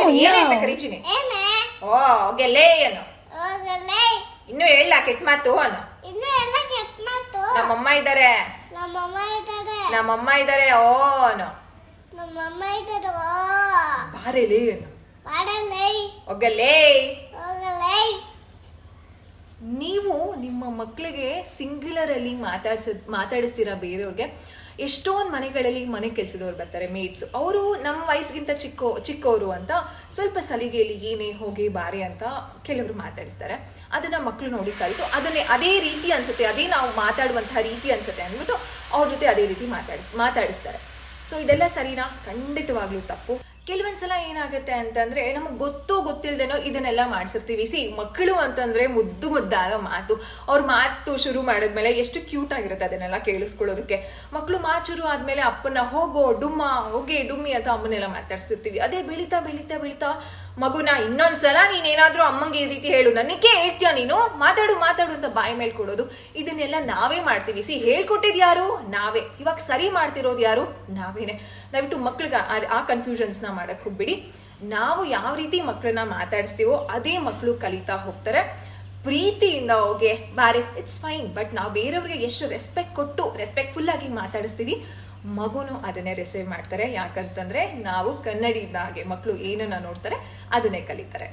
ಕರಿಚಿನಿ ಏನೇ ಅಂತ ಕರಿಚಿನಿ ಓ ಓಕೆ ಲೇ ಅನ್ನು ಇನ್ನು ಹೇಳ ಕೆಟ್ಟ ಮಾತು ಅನ್ನು ನಮ್ಮಮ್ಮ ಇದ್ದಾರೆ ನಮ್ಮಮ್ಮ ಇದ್ದಾರೆ ಓ ಅನ್ನು ಬಾರೆ ಲೇ ಅನ್ನು ಓಕೆ ಲೇ. ನೀವು ನಿಮ್ಮ ಮಕ್ಕಳಿಗೆ ಸಿಂಗ್ಯುಲರ್ ಅಲ್ಲಿ ಮಾತಾಡಿಸ್ತೀರಾ ಬೇರೆಯವ್ರಿಗೆ. ಎಷ್ಟೊಂದು ಮನೆಗಳಲ್ಲಿ ಮನೆ ಕೆಲಸದವ್ರು ಬರ್ತಾರೆ, ಮೇಟ್ಸ್. ಅವರು ನಮ್ಮ ವಯಸ್ಸಿಗಿಂತ ಚಿಕ್ಕವರು ಅಂತ ಸ್ವಲ್ಪ ಸಲಿಗೆಯಲ್ಲಿ ಏನೇ ಹೋಗಿ ಬಾರಿ ಅಂತ ಕೆಲವರು ಮಾತಾಡಿಸ್ತಾರೆ. ಅದನ್ನ ಮಕ್ಕಳು ನೋಡಿ ಕಲಿತು ಅದೇ ರೀತಿ ಅನ್ಸುತ್ತೆ, ಅದೇ ನಾವು ಮಾತಾಡುವಂತಹ ರೀತಿ ಅನ್ಸುತ್ತೆ ಅಂದ್ಬಿಟ್ಟು ಅವ್ರ ಜೊತೆ ಅದೇ ರೀತಿ ಮಾತಾಡಿಸ್ತಾರೆ. ಸೊ ಇದೆಲ್ಲ ಸರಿನಾ? ಖಂಡಿತವಾಗ್ಲೂ ತಪ್ಪು. ಕೆಲವೊಂದ್ಸಲ ಏನಾಗುತ್ತೆ ಅಂತಂದ್ರೆ ನಮಗೆ ಗೊತ್ತಿಲ್ದೇನೋ ಇದನ್ನೆಲ್ಲ ಮಾಡ್ಸಿರ್ತೀವಿ. ಮಕ್ಕಳು ಅಂತಂದ್ರೆ ಮುದ್ದಾದ ಮಾತು. ಅವ್ರ ಮಾತು ಶುರು ಮಾಡಿದ್ಮೇಲೆ ಎಷ್ಟು ಕ್ಯೂಟ್ ಆಗಿರುತ್ತೆ ಅದನ್ನೆಲ್ಲ ಕೇಳಿಸ್ಕೊಳ್ಳೋದಕ್ಕೆ. ಮಕ್ಕಳು ಮಾತು ಶುರು ಆದ್ಮೇಲೆ ಅಪ್ಪನ ಹೋಗೋ ಹೋಗೆ ಡುಮ್ಮಿ ಅಂತ ಅಮ್ಮನೆಲ್ಲ ಮಾತಾಡ್ಸಿರ್ತೀವಿ. ಅದೇ ಬೆಳೀತಾ ಬೆಳೀತಾ ಬೆಳೀತಾ ಮಗುನ ಇನ್ನೊಂದ್ಸಲ ನೀನೇನಾದ್ರೂ ಅಮ್ಮಂಗೆ ಈ ರೀತಿ ಹೇಳು, ನನಗೆ ಹೇಳ್ತೀಯ ನೀನು, ಮಾತಾಡು ಅಂತ ಬಾಯಿ ಮೇಲೆ ಕೊಡೋದು. ಇದನ್ನೆಲ್ಲ ನಾವೇ ಮಾಡ್ತೀವಿ. ಹೇಳ್ಕೊಟ್ಟಿದ್ ಯಾರು? ನಾವೇ. ಇವಾಗ ಸರಿ ಮಾಡ್ತಿರೋದು ಯಾರು? ನಾವೇನೆ. ದಯವಿಟ್ಟು ಮಕ್ಳಿಗೆ ಆ ಕನ್ಫ್ಯೂಷನ್ಸ್ನ ಮಾಡಕ್ ಹೋಗ್ಬಿಡಿ. ನಾವು ಯಾವ ರೀತಿ ಮಕ್ಕಳನ್ನ ಮಾತಾಡಿಸ್ತೀವೋ ಅದೇ ಮಕ್ಕಳು ಕಲಿತಾ ಹೋಗ್ತಾರೆ. ಪ್ರೀತಿಯಿಂದ ಹೋಗಿ ಬಾರೆ ಇಟ್ಸ್ ಫೈನ್, ಬಟ್ ನಾವು ಬೇರೆಯವ್ರಿಗೆ ಎಷ್ಟು ರೆಸ್ಪೆಕ್ಟ್ಫುಲ್ ಆಗಿ ಮಾತಾಡಿಸ್ತೀವಿ, ಮಗುನು ಅದನ್ನೇ ರಿಸೀವ್ ಮಾಡ್ತಾರೆ. ಯಾಕಂತಂದ್ರೆ ನಾವು ಕನ್ನಡಿಯಿಂದ ಹಾಗೆ ಮಕ್ಕಳು ಏನನ್ನ ನೋಡ್ತಾರೆ ಅದನ್ನೇ ಕಲಿತಾರೆ.